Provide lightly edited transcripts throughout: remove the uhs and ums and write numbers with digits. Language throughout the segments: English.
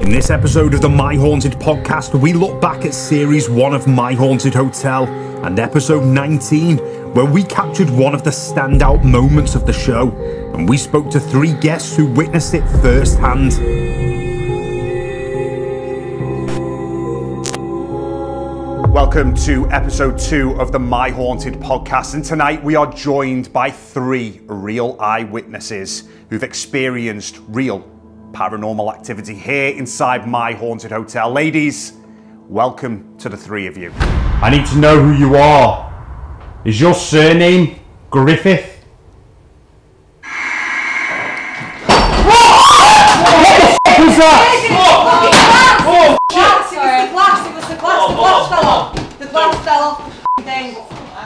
In this episode of the My Haunted podcast, we look back at series 1 of My Haunted Hotel and episode 19, where we captured one of the standout moments of the show, and we spoke to 3 guests who witnessed it firsthand. Welcome to episode 2 of the My Haunted podcast, and tonight we are joined by 3 real eyewitnesses who've experienced real paranormal activity here inside My Haunted Hotel. Ladies, welcome to the 3 of you. I need to know who you are. Is your surname Griffith? What the fuck was that? Oh, shit! It was the glass fell off. The glass fell off the thing.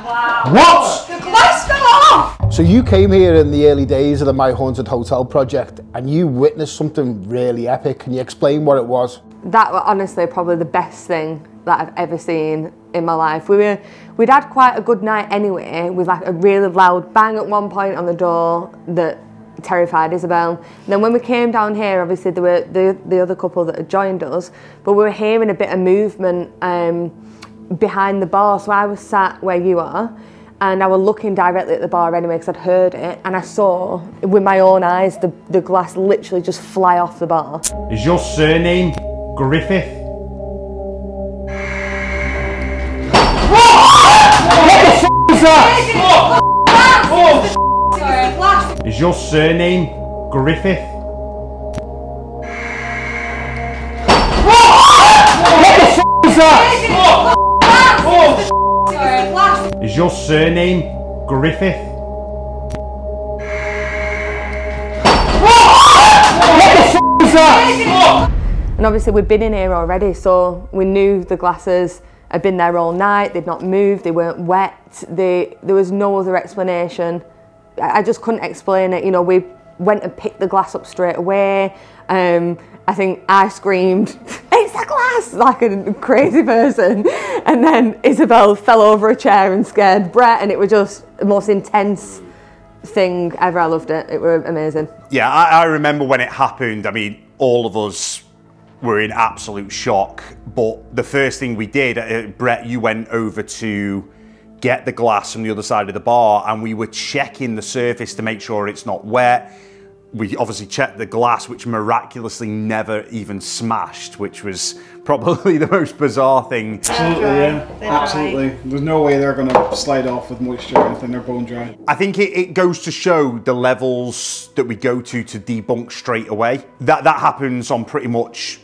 Wow. What? The glass fell off! So you came here in the early days of the My Haunted Hotel project and you witnessed something really epic. Can you explain what it was? That was honestly probably the best thing that I've ever seen in my life. We'd had quite a good night anyway, with like a really loud bang at one point on the door that terrified Isabel. And then when we came down here, obviously there were the other couple that had joined us, but we were hearing a bit of movement behind the bar. So I was sat where you are, and I was looking directly at the bar anyway because I'd heard it, and I saw with my own eyes the glass literally just fly off the bar. Is your surname Griffith? Is your surname Griffith? What the f*** is that? Is your surname Griffith? What the f*** is that? And obviously we'd been in here already, so we knew the glasses had been there all night, they'd not moved, they weren't wet, there was no other explanation. I just couldn't explain it. You know, we went and picked the glass up straight away. I think I screamed, "It's the glass!" like a crazy person. And then Isabel fell over a chair and scared Brett, and it was just the most intense thing ever. I loved it. It was amazing. Yeah, I remember when it happened. I mean, all of us were in absolute shock. But the first thing we did, Brett, you went over to get the glass from the other side of the bar, and we were checking the surface to make sure it's not wet. We obviously checked the glass, which miraculously never even smashed, which was probably the most bizarre thing. Absolutely, yeah. Absolutely. There's no way they're going to slide off with moisture or anything. They're bone dry. I think it goes to show the levels that we go to debunk straight away. That happens on pretty much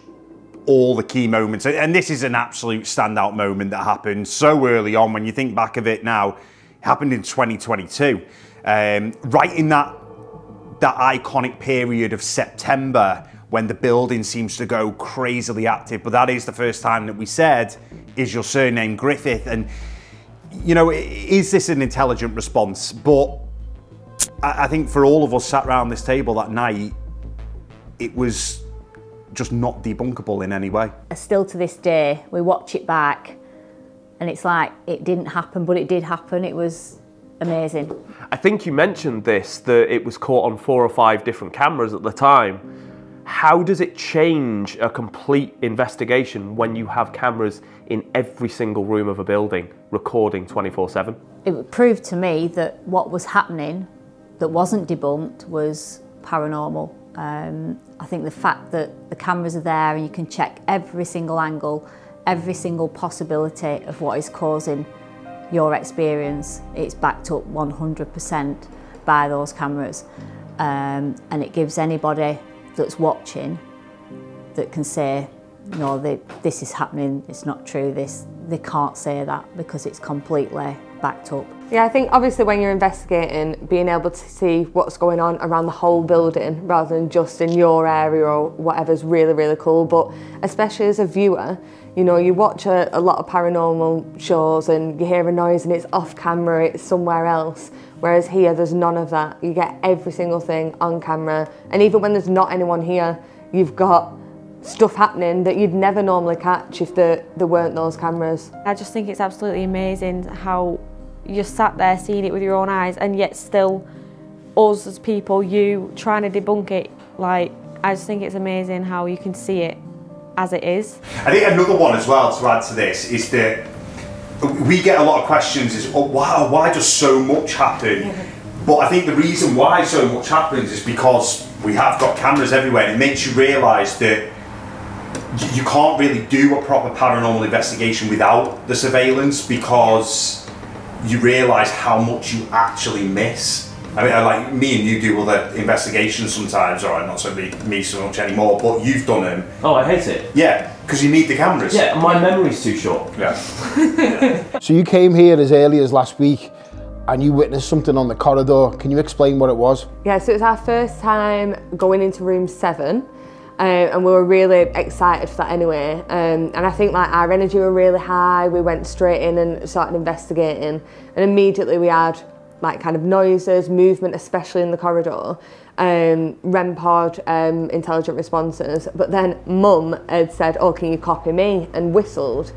all the key moments, and this is an absolute standout moment that happened so early on. When you think back of it now, it happened in 2022, right in that iconic period of September when the building seems to go crazily active. But that is the first time that we said, "Is your surname Griffith?" And you know, is this an intelligent response? But I think for all of us sat around this table that night, it was just not debunkable in any way. Still to this day, we watch it back and it's like, it didn't happen, but it did happen. It was amazing. I think you mentioned this, that it was caught on 4 or 5 different cameras at the time. How does it change a complete investigation when you have cameras in every single room of a building recording 24/7? It proved to me that what was happening that wasn't debunked was paranormal. I think the fact that the cameras are there and you can check every single angle, every single possibility of what is causing your experience, it's backed up 100% by those cameras. And it gives anybody that's watching that can say, no, this is happening, it's not true, they can't say that because it's completely backed up. Yeah, I think obviously when you're investigating, being able to see what's going on around the whole building rather than just in your area or whatever is really, really cool. But especially as a viewer, you know, you watch a lot of paranormal shows and you hear a noise and it's off camera, it's somewhere else. Whereas here, there's none of that. You get every single thing on camera. And even when there's not anyone here, you've got stuff happening that you'd never normally catch if there weren't those cameras. I just think it's absolutely amazing how you're sat there seeing it with your own eyes, and yet still us as people, you trying to debunk it. Like, I just think it's amazing how you can see it as it is. I think another one as well to add to this is that we get a lot of questions is, oh wow, why does so much happen? But I think the reason why so much happens is because we have got cameras everywhere, and it makes you realise that you can't really do a proper paranormal investigation without the surveillance, because you realise how much you actually miss. I mean, like me and you do other investigations sometimes, alright, not so me so much anymore, but you've done them. Oh, I hate it. Yeah, because you need the cameras. Yeah, my memory's too short. Yeah. So you came here as early as last week and you witnessed something on the corridor. Can you explain what it was? Yeah, so it was our first time going into room 7. And we were really excited for that anyway. And I think like our energy were really high. We went straight in and started investigating. And immediately we had like kind of noises, movement, especially in the corridor, REM pod, intelligent responses. But then Mum had said, oh, can you copy me? And whistled.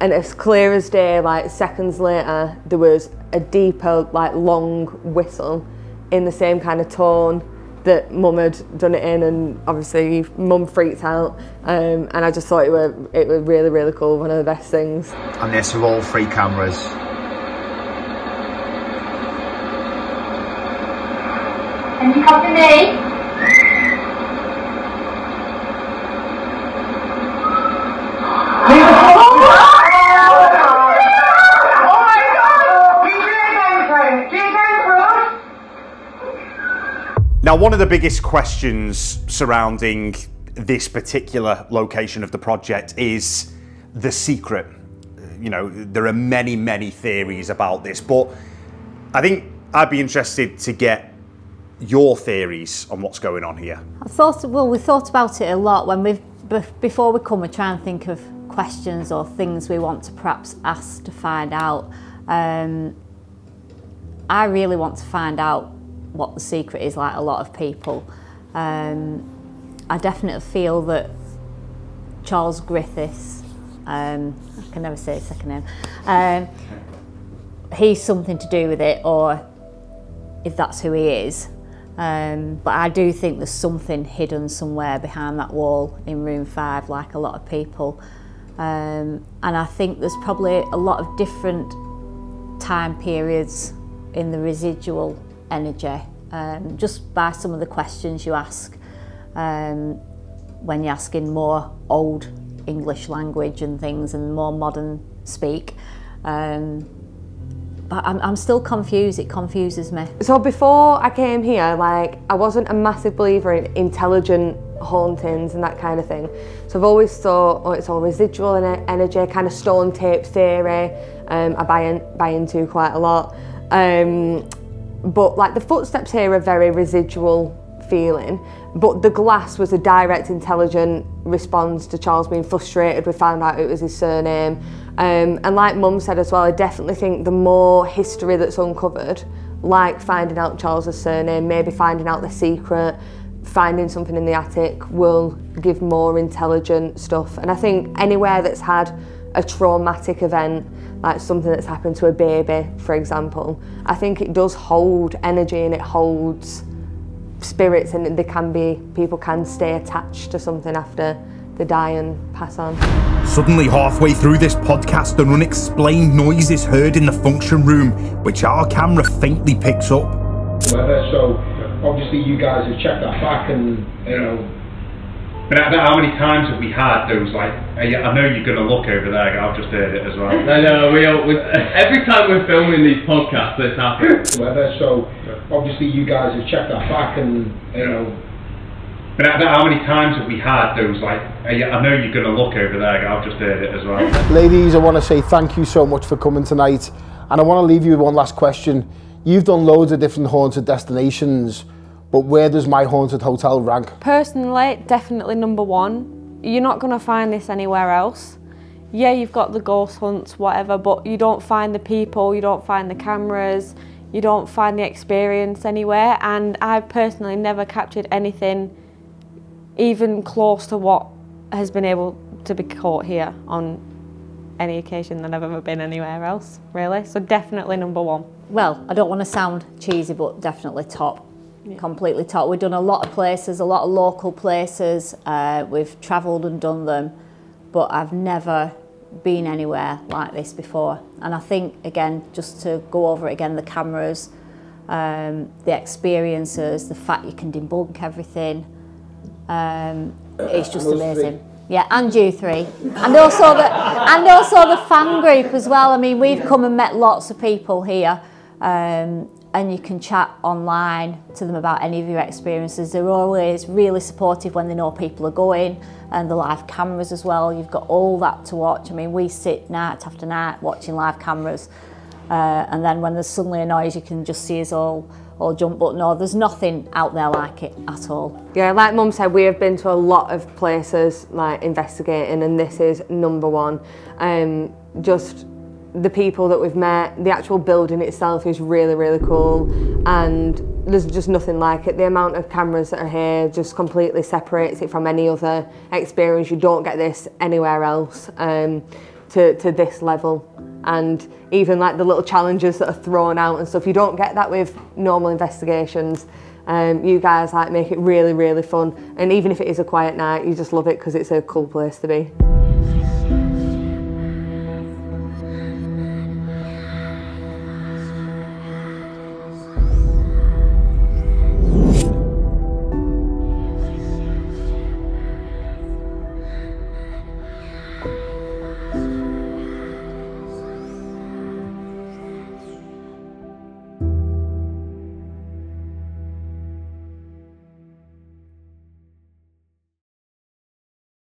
And as clear as day, like seconds later, there was a deeper, like long whistle in the same kind of tone that Mum had done it in, and obviously Mum freaked out, and I just thought it was really, really cool, one of the best things. And this with all 3 cameras. Can you copy me? Now, one of the biggest questions surrounding this particular location of the project is the secret. You know, there are many, many theories about this, but I think I'd be interested to get your theories on what's going on here. We thought about it a lot when before we come, we try and think of questions or things we want to perhaps ask to find out. I really want to find out what the secret is, like a lot of people. I definitely feel that Charles Griffiths, I can never say his second name, he's something to do with it, or if that's who he is. But I do think there's something hidden somewhere behind that wall in room 5, like a lot of people. And I think there's probably a lot of different time periods in the residual energy, just by some of the questions you ask when you're asking more old English language and things and more modern speak. But I'm still confused, it confuses me. So before I came here, like, I wasn't a massive believer in intelligent hauntings and that kind of thing. So I've always thought, oh, it's all residual energy, kind of stone tape theory, I buy into quite a lot. But like the footsteps here are very residual feeling, but the glass was a direct intelligent response to Charles being frustrated. We found out it was his surname. And like Mum said as well, I definitely think the more history that's uncovered, like finding out Charles's surname, maybe finding out the secret, finding something in the attic, will give more intelligent stuff. And I think anywhere that's had a traumatic event, like something that's happened to a baby, for example, I think it does hold energy and it holds spirits, and people can stay attached to something after they die and pass on. Suddenly, halfway through this podcast, an unexplained noise is heard in the function room, which our camera faintly picks up. So obviously you guys have checked that back, and you know. But how many times have we had those, like, I know you're going to look over there, I've just heard it as well. I know, every time we're filming these podcasts, this happens. So obviously you guys have checked that back, and you know. But how many times have we had those, like, I know you're going to look over there, I've just heard it as well. Ladies, I want to say thank you so much for coming tonight, and I want to leave you with one last question. You've done loads of different haunted destinations, but where does My Haunted Hotel rank? Personally, definitely number 1. You're not going to find this anywhere else. Yeah, you've got the ghost hunts, whatever, but you don't find the people, you don't find the cameras, you don't find the experience anywhere. And I've personally never captured anything even close to what has been able to be caught here on any occasion that I've ever been anywhere else, really. So definitely number 1. Well, I don't want to sound cheesy, but definitely top. completely top. We've done a lot of places, a lot of local places. We've travelled and done them, but I've never been anywhere like this before. And I think, again, just to go over it again, the cameras, the experiences, the fact you can debunk everything, it's just amazing. Yeah, and you three, and also the fan group as well. I mean, we've come and met lots of people here, and you can chat online to them about any of your experiences. They're always really supportive when they know people are going, and the live cameras as well. You've got all that to watch. I mean, we sit night after night watching live cameras, and then when there's suddenly a noise, you can just see us all jump. But no, there's nothing out there like it at all. Yeah, like Mum said, we have been to a lot of places like investigating, and this is number one. Just the people that we've met, the actual building itself is really, really cool, and there's just nothing like it. The amount of cameras that are here just completely separates it from any other experience. You don't get this anywhere else to this level. And even like the little challenges that are thrown out and stuff, you don't get that with normal investigations. You guys like make it really, really fun, and even if it is a quiet night, you just love it because it's a cool place to be.